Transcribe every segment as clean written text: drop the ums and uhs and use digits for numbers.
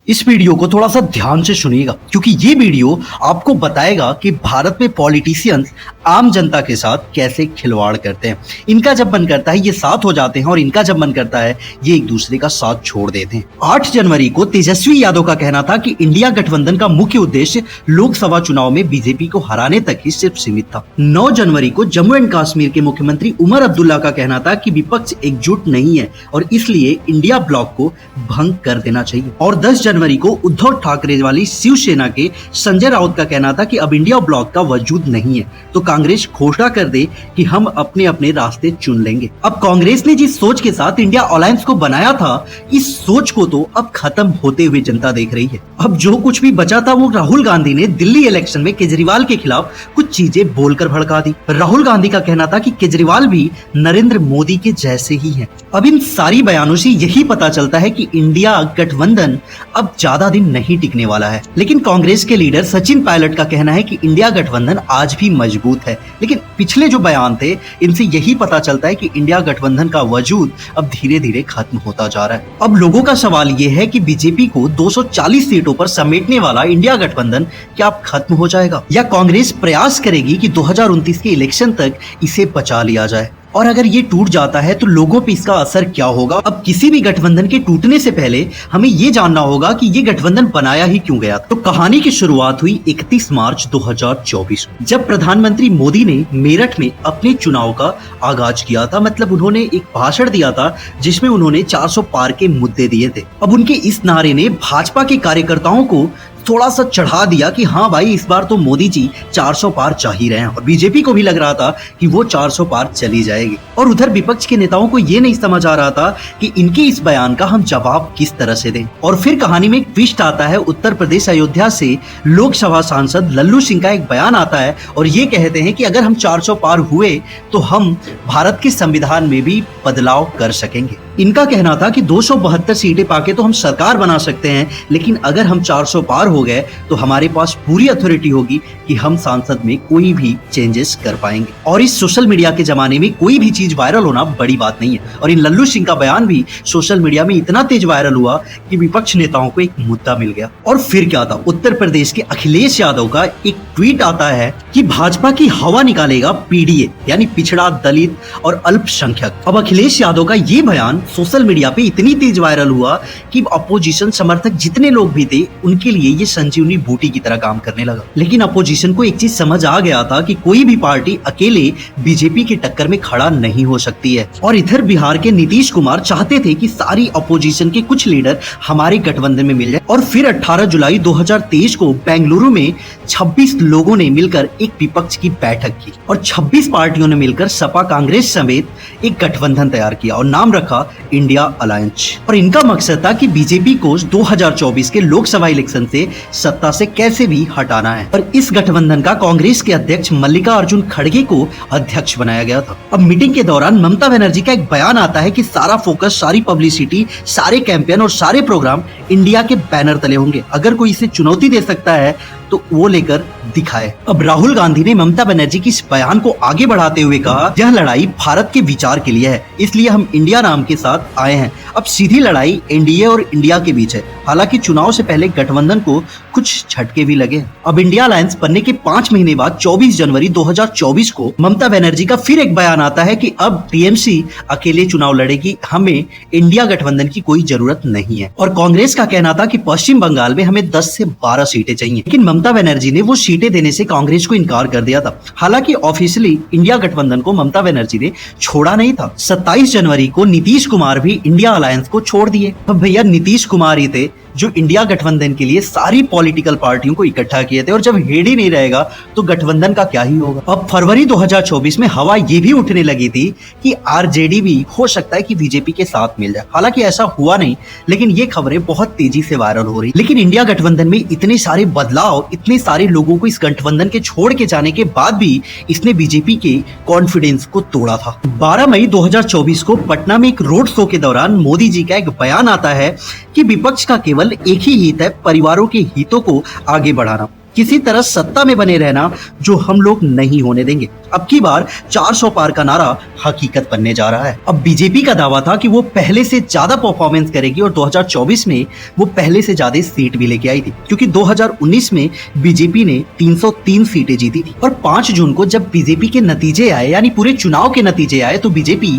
इस वीडियो को थोड़ा सा ध्यान से सुनिएगा क्योंकि ये वीडियो आपको बताएगा कि भारत में पॉलिटिशियंस आम जनता के साथ कैसे खिलवाड़ करते हैं। इनका जब मन करता है ये साथ हो जाते हैं और इनका जब मन करता है ये एक दूसरे का साथ छोड़ देते हैं। 8 जनवरी को तेजस्वी यादव का कहना था कि इंडिया गठबंधन का मुख्य उद्देश्य लोकसभा चुनाव में बीजेपी को हराने तक ही सिर्फ सीमित था। 9 जनवरी को जम्मू एंड कश्मीर के मुख्यमंत्री उमर अब्दुल्ला का कहना था कि विपक्ष एकजुट नहीं है और इसलिए इंडिया ब्लॉक को भंग कर देना चाहिए। और 10 जनवरी को उद्धव ठाकरे वाली शिवसेना के संजय राउत का कहना था कि अब इंडिया ब्लॉक का वजूद नहीं है तो कांग्रेस घोषणा कर दे कि हम अपने अपने रास्ते चुन लेंगे। अब कांग्रेस ने जिस सोच के साथ इंडिया अलायंस को बनाया था इस सोच को तो अब खत्म होते हुए जनता देख रही है। अब जो कुछ भी बचा था वो राहुल गांधी ने दिल्ली इलेक्शन में केजरीवाल के खिलाफ कुछ चीजें बोलकर भड़का दी। राहुल गांधी का कहना था कि केजरीवाल भी नरेंद्र मोदी के जैसे ही हैं। अब इन सारी बयानों से यही पता चलता है कि इंडिया गठबंधन अब ज्यादा दिन नहीं टिकने वाला है। लेकिन कांग्रेस के लीडर सचिन पायलट का कहना है कि इंडिया गठबंधन आज भी मजबूत है। लेकिन पिछले जो बयान थे इनसे यही पता चलता है कि इंडिया गठबंधन का वजूद अब धीरे धीरे खत्म होता जा रहा है। अब लोगों का सवाल ये है कि बीजेपी को 240 सीटों पर समेटने वाला इंडिया गठबंधन क्या अब खत्म हो जाएगा या कांग्रेस प्रयास करेगी कि 2029 के इलेक्शन तक इसे बचा लिया जाए। और अगर ये टूट जाता है तो लोगों पे इसका असर क्या होगा। अब किसी भी गठबंधन के टूटने से पहले हमें ये जानना होगा कि ये गठबंधन बनाया ही क्यों गया। तो कहानी की शुरुआत हुई 31 मार्च 2024 जब प्रधानमंत्री मोदी ने मेरठ में अपने चुनाव का आगाज किया था। मतलब उन्होंने एक भाषण दिया था जिसमें उन्होंने 400 पार के मुद्दे दिए थे। अब उनके इस नारे ने भाजपा के कार्यकर्ताओं को थोड़ा सा चढ़ा दिया कि हाँ भाई इस बार तो मोदी जी 400 पार चाह ही रहे हैं और बीजेपी को भी लग रहा था कि वो 400 पार चली जाएगी। और उधर विपक्ष के नेताओं को ये नहीं समझ आ रहा था कि इनके इस बयान का हम जवाब किस तरह से दें। और फिर कहानी में एक ट्विस्ट आता है। उत्तर प्रदेश अयोध्या से लोकसभा सांसद लल्लू सिंह का एक बयान आता है और ये कहते हैं कि अगर हम 400 पार हुए तो हम भारत के संविधान में भी बदलाव कर सकेंगे। इनका कहना था कि 272 सीटें पाके तो हम सरकार बना सकते हैं, लेकिन अगर हम 400 पार हो गए तो हमारे पास पूरी अथॉरिटी होगी कि हम सांसद में कोई भी चेंजेस कर पाएंगे। और इस सोशल मीडिया के जमाने में कोई भी चीज वायरल होना बड़ी बात नहीं है। और इन लल्लू सिंह का बयान भी सोशल मीडिया में इतना तेज वायरल हुआ कि विपक्ष नेताओं को एक मुद्दा मिल गया। और फिर क्या था, उत्तर प्रदेश के अखिलेश यादव का एक ट्वीट आता है कि भाजपा की हवा निकालेगा पीडीए यानी पिछड़ा, दलित और अल्पसंख्यक। अब अखिलेश यादव का ये बयान सोशल मीडिया पे इतनी तेज वायरल हुआ कि अपोजिशन समर्थक जितने लोग भी थे उनके लिए ये संजीवनी बूटी की तरह काम करने लगा। लेकिन अपोजिशन को एक चीज समझ आ गया था कि कोई भी पार्टी अकेले बीजेपी की टक्कर में खड़ा नहीं हो सकती है। और इधर बिहार के नीतीश कुमार चाहते थे कि सारी अपोजिशन के कुछ लीडर हमारे गठबंधन में मिल जाए। और फिर 18 जुलाई 2023 को बेंगलुरु में 26 लोगों ने मिलकर एक विपक्ष की बैठक की और 26 पार्टियों ने मिलकर सपा, कांग्रेस समेत एक गठबंधन तैयार किया और नाम रखा इंडिया अलायंस। और इनका मकसद था कि बीजेपी को 2024 के लोकसभा इलेक्शन से सत्ता से कैसे भी हटाना है। और इस गठबंधन का कांग्रेस के अध्यक्ष मल्लिकार्जुन खड़गे को अध्यक्ष बनाया गया था। अब मीटिंग के दौरान ममता बनर्जी का एक बयान आता है कि सारा फोकस, सारी पब्लिसिटी, सारे कैंपेन और सारे प्रोग्राम इंडिया के बैनर तले होंगे। अगर कोई इसे चुनौती दे सकता है तो वो लेकर दिखाए। अब राहुल गांधी ने ममता बनर्जी की इस बयान को आगे बढ़ाते हुए कहा, यह लड़ाई भारत के विचार के लिए है, इसलिए हम इंडिया नाम के साथ आए हैं। अब सीधी लड़ाई एनडीए और इंडिया के बीच है। हालांकि चुनाव से पहले गठबंधन को कुछ झटके भी लगे। अब इंडिया अलायंस बनने के 5 महीने बाद 24 जनवरी 2024 को ममता बनर्जी का फिर एक बयान आता है कि अब टीएमसी अकेले चुनाव लड़ेगी, हमें इंडिया गठबंधन की कोई जरूरत नहीं है। और कांग्रेस का कहना था कि पश्चिम बंगाल में हमें 10 से 12 सीटें चाहिए। लेकिन ममता बनर्जी ने वो सीटें देने से कांग्रेस को इनकार कर दिया था। हालांकि ऑफिशियली इंडिया गठबंधन को ममता बनर्जी ने छोड़ा नहीं था। 27 जनवरी को नीतीश कुमार भी इंडिया अलायंस को छोड़ दिए। अब भैया नीतीश कुमार ही थे जो इंडिया गठबंधन के लिए सारी पॉलिटिकल पार्टियों को इकट्ठा किए थे। और जब हेड ही नहीं रहेगा तो गठबंधन का क्या ही होगा। अब फरवरी 2024 में हवा ये भी उठने लगी थी कि आरजेडी भी हो सकता है कि बीजेपी के साथ मिल जाए। हालांकि ऐसा हुआ नहीं, लेकिन ये खबरें बहुत तेजी से वायरल हो रही। लेकिन इंडिया गठबंधन में इतने सारे बदलाव, इतने सारे लोगों को इस गठबंधन के छोड़ के जाने के बाद भी इसने बीजेपी के कॉन्फिडेंस को तोड़ा था। 12 मई 2024 को पटना में एक रोड शो के दौरान मोदी जी का एक बयान आता है कि विपक्ष का केवल एक ही हित है, परिवारों के हितों को आगे बढ़ाना। किसी तरह सत्ता में बने रहना, जो हम लोग नहीं होने देंगे। अब की बार 400 पार का नारा हकीकत बनने जा रहा है। अब बीजेपी का दावा था कि वो पहले से ज्यादा परफॉर्मेंस करेगी और 2024 में वो पहले से ज्यादा सीट भी लेके आई थी, क्योंकि 2019 में बीजेपी ने 303 सीटें जीती थी। और 5 जून को जब बीजेपी के नतीजे आए, यानी पूरे चुनाव के नतीजे आए, तो बीजेपी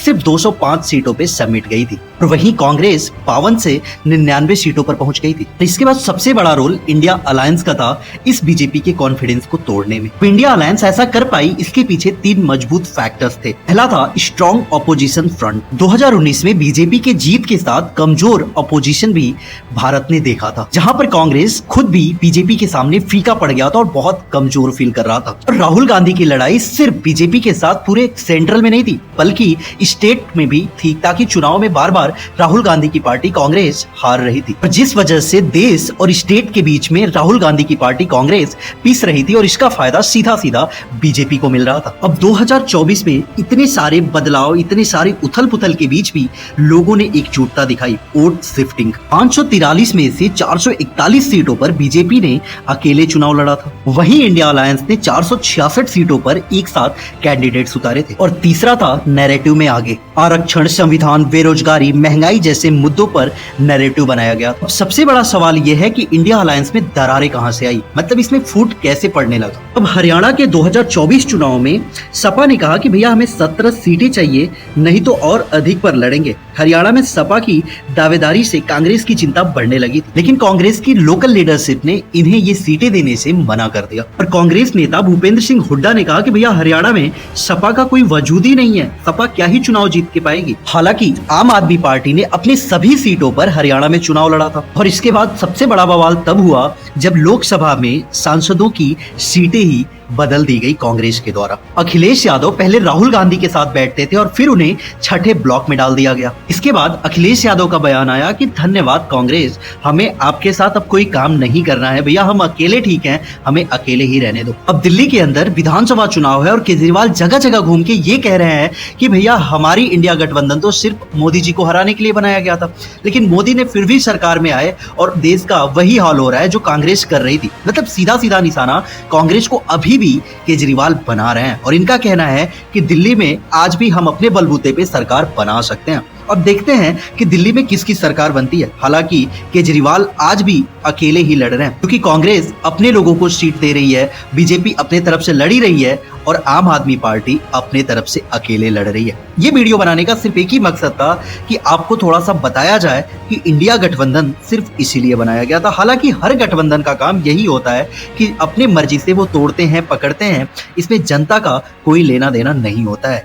सिर्फ 205 सीटों पे समिट गई थी और वहीं कांग्रेस 52 से 99 सीटों पर पहुंच गई थी। तो इसके बाद सबसे बड़ा रोल इंडिया अलायंस का था इस बीजेपी के कॉन्फिडेंस को तोड़ने में। तो इंडिया अलायंस ऐसा कर पाई, इसके पीछे 3 मजबूत फैक्टर्स थे। पहला था स्ट्रॉन्ग ऑपोजिशन फ्रंट। 2019 में बीजेपी के जीत के साथ कमजोर ऑपोजिशन भी भारत ने देखा था, जहां पर कांग्रेस खुद भी बीजेपी के सामने फीका पड़ गया था और बहुत कमजोर फील कर रहा था। और राहुल गांधी की लड़ाई सिर्फ बीजेपी के साथ पूरे सेंट्रल में नहीं थी, बल्कि स्टेट में भी थी, ताकि चुनाव में बार बार राहुल गांधी की पार्टी कांग्रेस हार रही थी, और जिस वजह से देश और स्टेट के बीच में राहुल गांधी की पार्टी कांग्रेस पीस रही थी और इसका फायदा सीधा सीधा बीजेपी को मिल रहा था। अब 2024 में इतने सारे बदलाव, इतने सारे उथल पुथल के बीच भी लोगों ने एकजुटता दिखाई, वोट शिफ्टिंग। 543 में से 441 सीटों पर बीजेपी ने अकेले चुनाव लड़ा था। वहीं इंडिया अलायंस ने 466 सीटों पर एक साथ कैंडिडेट्स उतारे थे। और तीसरा था नैरेटिव में आगे, आरक्षण, संविधान, बेरोजगारी, महंगाई जैसे मुद्दों पर नैरेटिव बनाया गया। अब सबसे बड़ा सवाल यह है कि इंडिया अलायंस में दरारें कहां से आई, मतलब इसमें फूट कैसे पड़ने लगा। अब हरियाणा के 2024 चुनाव में सपा ने कहा कि भैया हमें 17 सीटें चाहिए, नहीं तो और अधिक पर लड़ेंगे। हरियाणा में सपा की दावेदारी से कांग्रेस की चिंता बढ़ने लगी थी, लेकिन कांग्रेस की लोकल लीडरशिप ने इन्हें ये सीटें देने से मना कर दिया। और कांग्रेस नेता भूपेंद्र सिंह हुड्डा ने कहा कि भैया हरियाणा में सपा का कोई वजूद ही नहीं है, सपा क्या ही चुनाव जीत के पाएगी। हालांकि आम आदमी पार्टी ने अपनी सभी सीटों पर हरियाणा में चुनाव लड़ा था। और इसके बाद सबसे बड़ा बवाल तब हुआ जब लोकसभा में सांसदों की सीटें ही बदल दी गई कांग्रेस के द्वारा। अखिलेश यादव पहले राहुल गांधी के साथ बैठते थे और फिर उन्हें छठे ब्लॉक में डाल दिया गया। इसके बाद अखिलेश यादव का बयान आया कि धन्यवाद कांग्रेस, हमें आपके साथ अब कोई काम नहीं करना है भैया, हम अकेले ठीक हैं, हमें अकेले ही रहने दो। अब दिल्ली के अंदर विधानसभा चुनाव है और केजरीवाल जगह जगह घूम के ये कह रहे हैं कि भैया हमारी इंडिया गठबंधन तो सिर्फ मोदी जी को हराने के लिए बनाया गया था, लेकिन मोदी ने फिर भी सरकार में आए और देश का वही हाल हो रहा है जो कांग्रेस कर रही थी। मतलब सीधा सीधा निशाना कांग्रेस को अभी भी केजरीवाल बना रहे हैं और इनका कहना है कि दिल्ली में आज भी हम अपने बलबूते पे सरकार बना सकते हैं। अब देखते हैं कि दिल्ली में किसकी सरकार बनती है। हालांकि केजरीवाल आज भी अकेले ही लड़ रहे हैं, क्योंकि कांग्रेस अपने लोगों को सीट दे रही है, बीजेपी अपने तरफ से लड़ी रही है और आम आदमी पार्टी अपने तरफ से अकेले लड़ रही है। ये वीडियो बनाने का सिर्फ एक ही मकसद था कि आपको थोड़ा सा बताया जाए कि इंडिया गठबंधन सिर्फ इसीलिए बनाया गया था। हालांकि हर गठबंधन का काम यही होता है कि अपनी मर्जी से वो तोड़ते हैं, पकड़ते हैं, इसमें जनता का कोई लेना देना नहीं होता है।